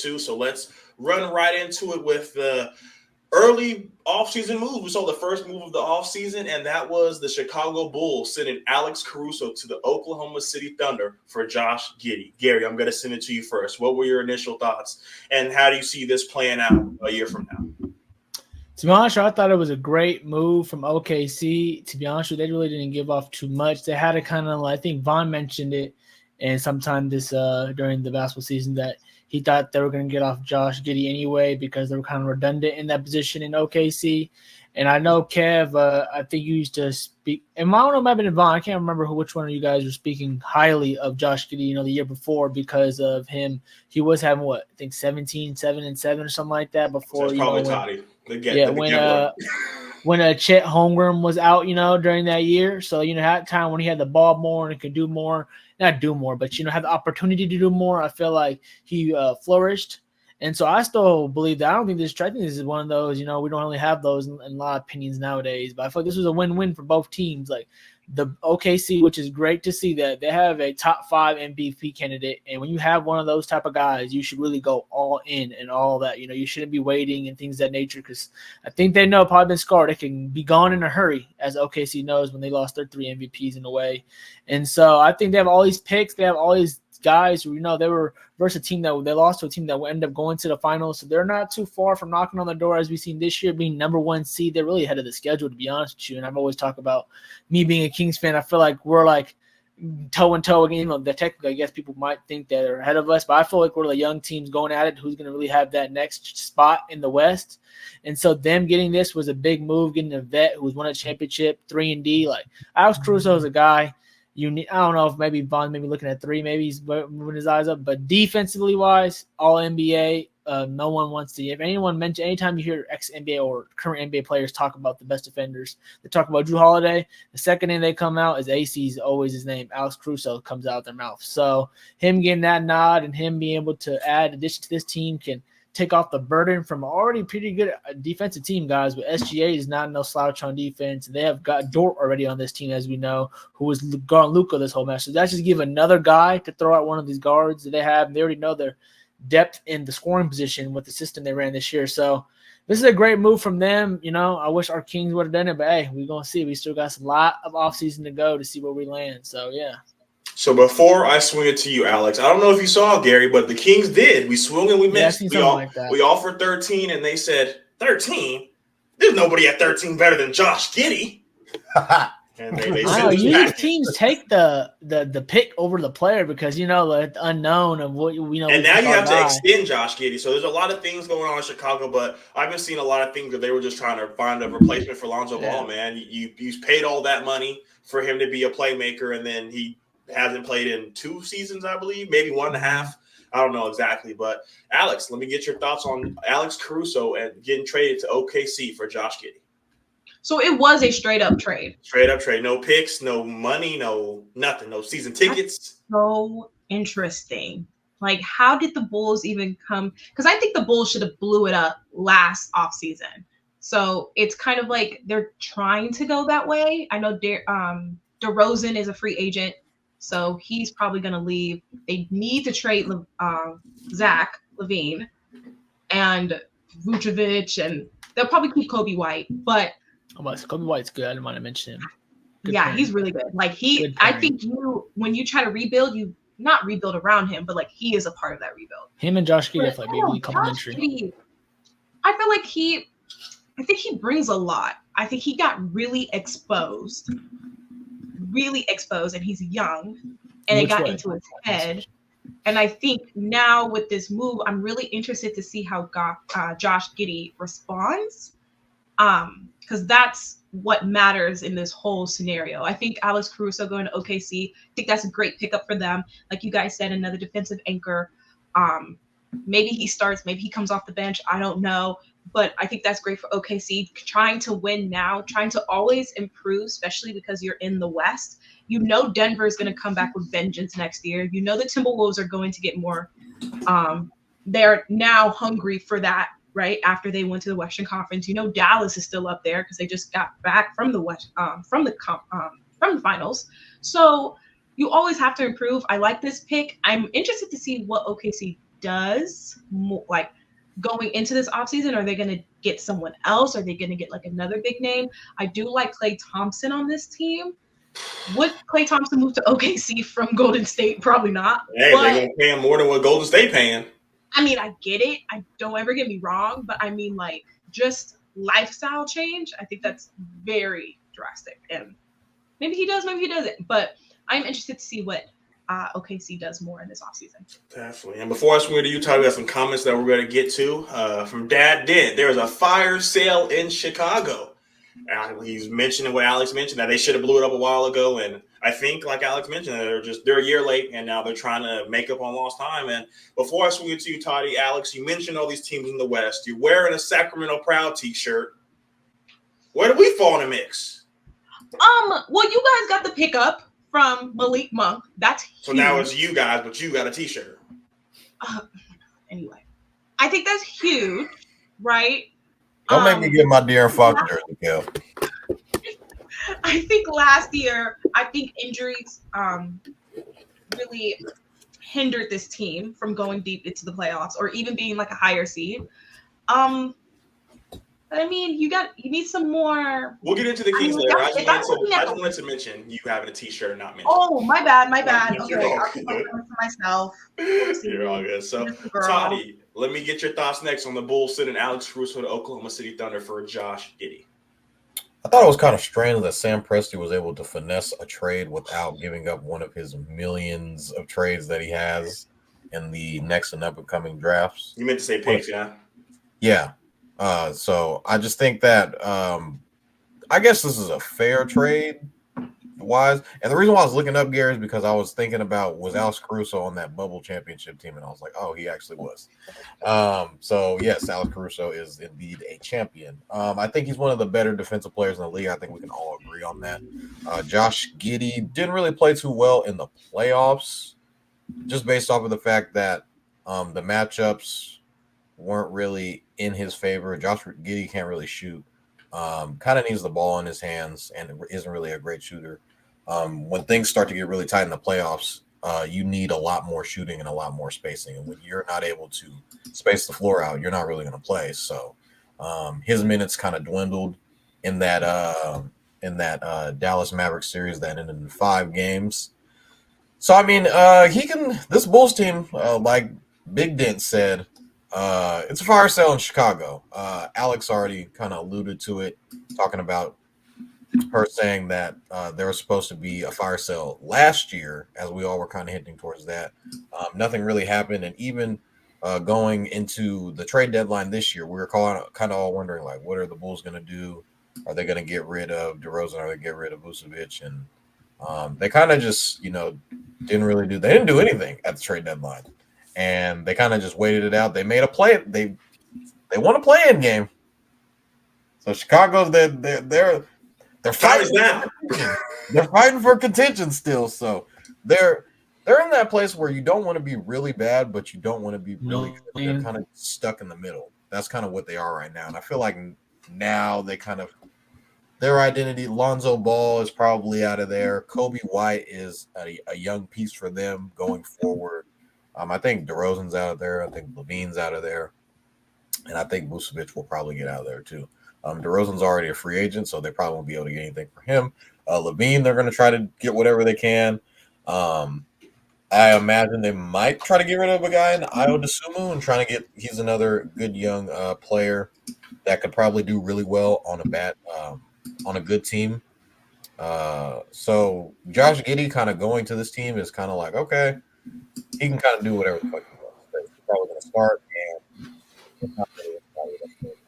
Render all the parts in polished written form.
into. So let's run right into it with the early offseason moves. We saw the first move of the offseason, and that was the Chicago Bulls sending Alex Caruso to the Oklahoma City Thunder for Josh Giddey. Gary, I'm going to send it to you first. What were your initial thoughts, and how do you see this playing out a year from now? To be honest, I thought it was a great move from OKC. To be honest, they really didn't give off too much. They had to kind of, I think Vaughn mentioned it, and sometime this during the basketball season that he thought they were going to get off Josh Giddey anyway because they were kind of redundant in that position in OKC. And I know Kev, I think you used to speak, and I don't know, maybe Vaughn, I can't remember which one of you guys were speaking highly of Josh Giddey, the year before because of him. He was having 17, 7 and 7 or something like that before. So it's probably Toddy. When Chet Holmgren was out, during that year. So, that time when he had the ball more and could do more, not do more, but, had the opportunity to do more, I feel like he flourished. And so I still believe that. I don't think this is one of those, we don't really have those in a lot of opinions nowadays, but I feel like this was a win-win for both teams. Like the OKC, which is great to see that they have a top 5 MVP candidate. And when you have one of those type of guys, you should really go all in and all that, you shouldn't be waiting and things of that nature. Cause I think they know probably been scarred. They can be gone in a hurry, as OKC knows when they lost their 3 MVPs in a way. And so I think they have all these picks. They have all these guys who, they were versus a team that they lost to a team that will end up going to the finals. So they're not too far from knocking on the door, as we've seen this year, being number 1 seed. They're really ahead of the schedule, to be honest with you. And I've always talked about me being a Kings fan. I feel like we're like toe and toe again. Technically, I guess people might think that they're ahead of us, but I feel like we're the young teams going at it. Who's going to really have that next spot in the West? And so them getting this was a big move, getting a vet who's won a championship, 3-and-D. Like Alex Caruso is a guy. I don't know if maybe Vaughn maybe looking at 3, maybe he's moving his eyes up, but defensively wise, all NBA, no one wants to. If anyone mention, anytime you hear ex-NBA or current NBA players talk about the best defenders, they talk about Drew Holiday. The second name they come out is AC's always his name. Alex Caruso comes out of their mouth. So him getting that nod and him being able to add addition to this team can take off the burden from already pretty good defensive team, guys. But SGA is not no slouch on defense. They have got Dort already on this team, as we know, who was guarding Luka this whole match. So that's just give another guy to throw out one of these guards that they have. They already know their depth in the scoring position with the system they ran this year. So this is a great move from them. I wish our Kings would have done it, but hey, we're going to see. We still got a lot of offseason to go to see where we land. So, yeah. So before I swing it to you, Alex, I don't know if you saw, Gary, but the Kings did. We swung and we missed. We offered 13, and they said, 13? There's nobody at 13 better than Josh Giddey. And they usually teams take the pick over the player because, the unknown of what we know. And now you have to extend Josh Giddey. So there's a lot of things going on in Chicago, but I've been seeing a lot of things that they were just trying to find a replacement for Lonzo Ball, man. You paid all that money for him to be a playmaker, and then he hasn't played in 2 seasons, I believe, maybe 1.5. I don't know exactly. But, Alex, let me get your thoughts on Alex Caruso and getting traded to OKC for Josh Giddey. So it was a straight-up trade. Straight-up trade. No picks, no money, no nothing, no season tickets. That's so interesting. Like, how did the Bulls even come? Because I think the Bulls should have blew it up last offseason. So it's kind of like they're trying to go that way. I know DeRozan is a free agent. So he's probably going to leave. They need to trade Zach LaVine and Vucevic, and they'll probably keep Kobe White. But Kobe White's good. I didn't want to mention him. He's really good. Like I think when you try to rebuild, you not rebuild around him, but like he is a part of that rebuild. Him and Josh Giddey are really complimentary. I feel like I think he brings a lot. I think he got really exposed, and he's young, and it got into his head. And I think now with this move, I'm really interested to see how Josh Giddey responds, because that's what matters in this whole scenario. I think Alex Caruso going to OKC, I think that's a great pickup for them. Like you guys said, another defensive anchor. Maybe he starts, maybe he comes off the bench. I don't know. But I think that's great for OKC, trying to win now, trying to always improve, especially because you're in the West. You know Denver is going to come back with vengeance next year. You know the Timberwolves are going to get more. They're now hungry for that, right? After they went to the Western Conference. You know Dallas is still up there because they just got back from the from the finals. So you always have to improve. I like this pick. I'm interested to see what OKC does, like going into this offseason? Are they going to get someone else? Are they going to get like another big name? I do like Klay Thompson on this team. Would Klay Thompson move to OKC from Golden State? Probably not. Hey, they're going to pay him more than what Golden State paying. I mean, I get it. I don't ever get me wrong, but I mean, like, just lifestyle change, I think that's very drastic. And maybe he does, maybe he doesn't. But I'm interested to see what OKC does more in this offseason. Definitely. And before I swing to Utah, we got some comments that we're going to get to from Dad Dent. There was a fire sale in Chicago. He's mentioning what Alex mentioned, that they should have blew it up a while ago. And I think, like Alex mentioned, they're a year late, and now they're trying to make up on lost time. And before I swing it to you, Toddy, Alex, you mentioned all these teams in the West. You're wearing a Sacramento Proud t-shirt. Where do we fall in the mix? Well, you guys got the pickup from Malik Monk. That's huge. So now it's you guys, but you got a t-shirt. Anyway, I think that's huge, right? Don't make me get my De'Aaron Fox jersey, Kel. I think last year, injuries really hindered this team from going deep into the playoffs or even being like a higher seed. But I mean, you need some more. We'll get into the Kings later. I just wanted to mention you having a t-shirt and not mention. Oh, my bad. Okay, You're all I'll keep it for myself. You're all good. So, Toddy, let me get your thoughts next on the Bulls sending Alex Caruso to Oklahoma City Thunder for Josh Giddey. I thought it was kind of strange that Sam Presti was able to finesse a trade without giving up one of his millions of trades that he has in the next and up-and-coming drafts. You meant to say picks, yeah? Yeah. So I just think that I guess this is a fair trade wise. And the reason why I was looking up Garry is because I was thinking about, was Alex Caruso on that bubble championship team? And I was like, oh, he actually was. So yes, Alex Caruso is indeed a champion. I think he's one of the better defensive players in the league. I think we can all agree on that. Josh Giddey didn't really play too well in the playoffs, just based off of the fact that the matchups weren't really in his favor. Josh Giddey can't really shoot. Kind of needs the ball in his hands and isn't really a great shooter. When things start to get really tight in the playoffs, you need a lot more shooting and a lot more spacing. And when you're not able to space the floor out, you're not really going to play. So his minutes kind of dwindled in that Dallas Mavericks series that ended in 5 games. So, I mean, this Bulls team, like Big Dent said, it's a fire sale in Chicago. Alex already kind of alluded to it, talking about her saying that there was supposed to be a fire sale last year, as we all were kind of hinting towards that. Nothing really happened, and even going into the trade deadline this year, we were kind of all wondering, like, what are the Bulls going to do? Are they going to get rid of DeRozan? Are they going to get rid of Vucevic? And they kind of just, didn't really do – they didn't do anything at the trade deadline. And they kind of just waited it out. They made a play. They won a play-in game. So Chicago's they're fighting now. They're fighting for contention still. So they're in that place where you don't want to be really bad, but you don't want to be really good. They're kind of stuck in the middle. That's kind of what they are right now. And I feel like now they kind of their identity. Lonzo Ball is probably out of there. Kobe White is a young piece for them going forward. I think DeRozan's out of there. I think Levine's out of there. And I think Vucevic will probably get out of there too. DeRozan's already a free agent, so they probably won't be able to get anything for him. Levine, they're going to try to get whatever they can. I imagine they might try to get rid of a guy in Ayo Dosunmu and trying to get – he's another good young player that could probably do really well on a good team. So Josh Giddey kind of going to this team is kind of like, okay – he can kind of do whatever the fuck he wants. He's probably going to start and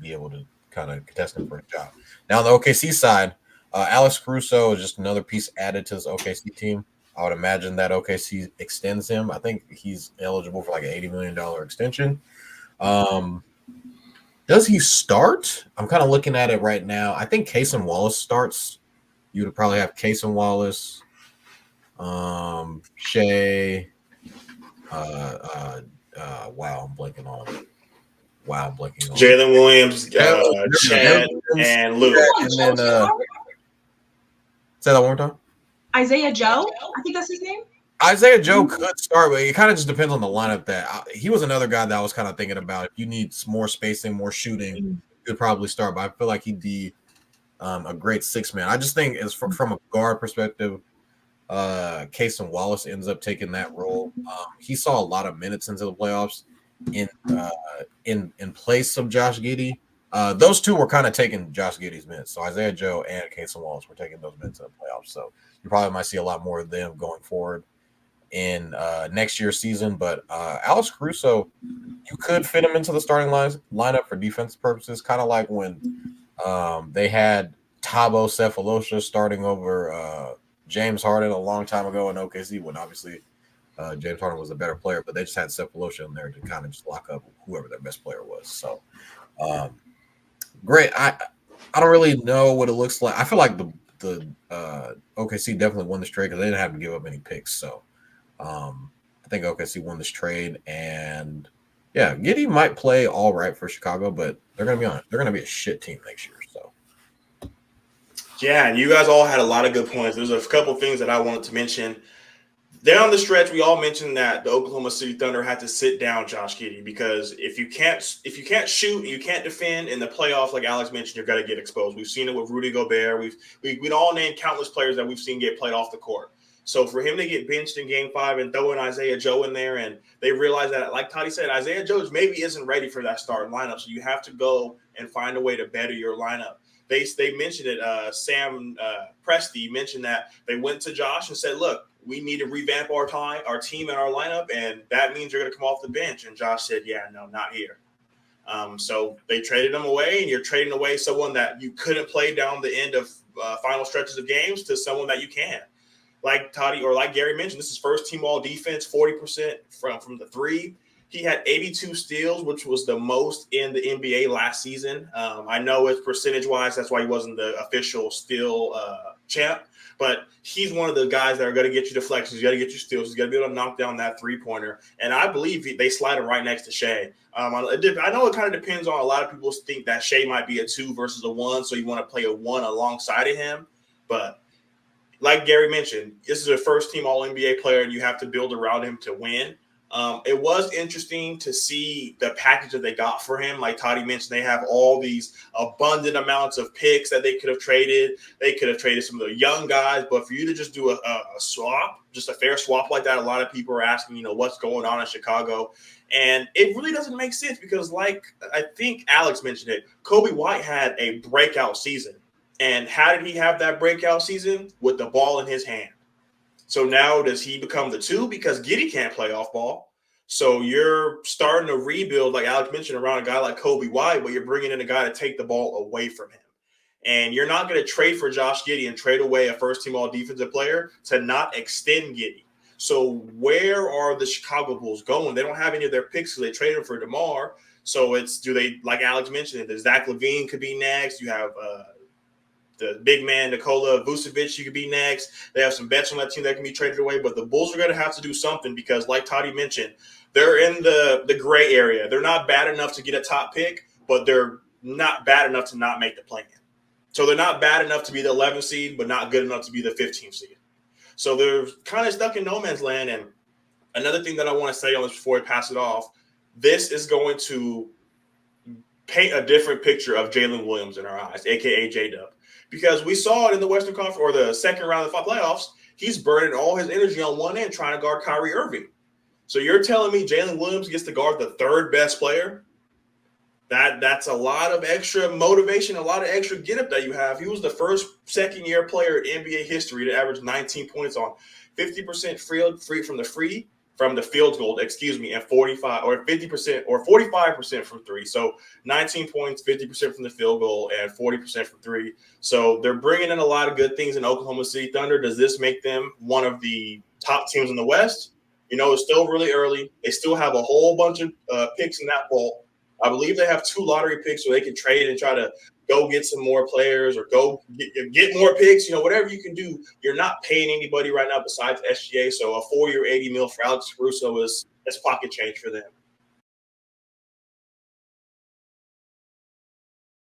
be able to kind of contest him for a job. Now, on the OKC side, Alex Caruso is just another piece added to this OKC team. I would imagine that OKC extends him. I think he's eligible for like an $80 million extension. Does he start? I'm kind of looking at it right now. I think Cason Wallace starts. You would probably have Cason Wallace, Shea. I'm blanking on. Jalen Williams, Chad, and Lou. And then say that one more time. Isaiah Joe, I think that's his name. Isaiah Joe could start, but it kind of just depends on the lineup. He was another guy that I was kind of thinking about. If you need more spacing, more shooting, you could probably start. But I feel like he'd be a great 6-man. I just think from a guard perspective, Cason Wallace ends up taking that role. He saw a lot of minutes into the playoffs in place of Josh Giddey. Those two were kind of taking Josh Giddey's minutes. So Isaiah Joe and Cason Wallace were taking those minutes in the playoffs. So you probably might see a lot more of them going forward in next year's season. But Alex Caruso, you could fit him into the starting lineup for defense purposes, kind of like when they had Thabo Sefolosha starting over James Harden a long time ago in OKC, when obviously James Harden was a better player, but they just had Sefolosha in there to kind of just lock up whoever their best player was. So great. I don't really know what it looks like. I feel like the OKC definitely won this trade because they didn't have to give up any picks. So I think OKC won this trade, and yeah, Giddey might play all right for Chicago, but they're gonna be a shit team next year. So yeah, and you guys all had a lot of good points. There's a couple things that I wanted to mention. Down the stretch, we all mentioned that the Oklahoma City Thunder had to sit down Josh Giddey, because if you can't shoot and you can't defend in the playoffs, like Alex mentioned, you're gonna get exposed. We've seen it with Rudy Gobert. We've all named countless players that we've seen get played off the court. So for him to get benched in Game 5 and throw in Isaiah Joe in there, and they realize that, like Toddy said, Isaiah Joe maybe isn't ready for that starting lineup. So you have to go and find a way to better your lineup. They mentioned it. Sam Presti mentioned that they went to Josh and said, "Look, we need to revamp our team and our lineup, and that means you're going to come off the bench." And Josh said, "Yeah, no, not here." So they traded him away, and you're trading away someone that you couldn't play down the end of final stretches of games to someone that you can. Like Toddy or like Garry mentioned, this is first team all defense, 40% from the three. He had 82 steals, which was the most in the NBA last season. I know it's percentage-wise, that's why he wasn't the official steal champ. But he's one of the guys that are going to get you deflections. He's got to get you steals. He's got to be able to knock down that three-pointer. And I believe they slide him right next to Shea. I know it kind of depends on, a lot of people think that Shea might be a 2 versus a 1, so you want to play a 1 alongside of him. But like Garry mentioned, this is a first-team All-NBA player, and you have to build around him to win. It was interesting to see the package that they got for him. Like Toddy mentioned, they have all these abundant amounts of picks that they could have traded. They could have traded some of the young guys, but for you to just do a swap, just a fair swap like that, a lot of people are asking, what's going on in Chicago. And it really doesn't make sense because, like I think Alex mentioned it, Kobe White had a breakout season. And how did he have that breakout season? With the ball in his hand. So now does he become the 2? Because Giddey can't play off ball. So you're starting to rebuild, like Alex mentioned, around a guy like Kobe White, but you're bringing in a guy to take the ball away from him. And you're not going to trade for Josh Giddey and trade away a first-team all-defensive player to not extend Giddey. So where are the Chicago Bulls going? They don't have any of their picks because they traded for DeMar. So like Alex mentioned, the Zach LaVine could be next. You have the big man, Nikola Vucevic, you could be next. They have some bets on that team that can be traded away. But the Bulls are going to have to do something because, like Toddy mentioned, they're in the gray area. They're not bad enough to get a top pick, but they're not bad enough to not make the play-in. So they're not bad enough to be the 11th seed, but not good enough to be the 15th seed. So they're kind of stuck in no man's land. And another thing that I want to say on this before we pass it off, this is going to paint a different picture of Jalen Williams in our eyes, a.k.a. J-Dub. Because we saw it in the Western Conference or the second round of the playoffs, he's burning all his energy on one end trying to guard Kyrie Irving. So you're telling me Jalen Williams gets to guard the third best player? That's a lot of extra motivation, a lot of extra get-up that you have. He was the first second-year player in NBA history to average 19 points on 50% free from the field goal, and 45 or 50% or 45% from three. So 19 points, 50% from the field goal, and 40% from three. So they're bringing in a lot of good things in Oklahoma City Thunder. Does this make them one of the top teams in the West? It's still really early. They still have a whole bunch of picks in that vault. I believe they have 2 lottery picks so they can trade and try to go get some more players or go get more picks. Whatever you can do. You're not paying anybody right now besides SGA. So a 4-year $80 million for Alex Caruso is pocket change for them.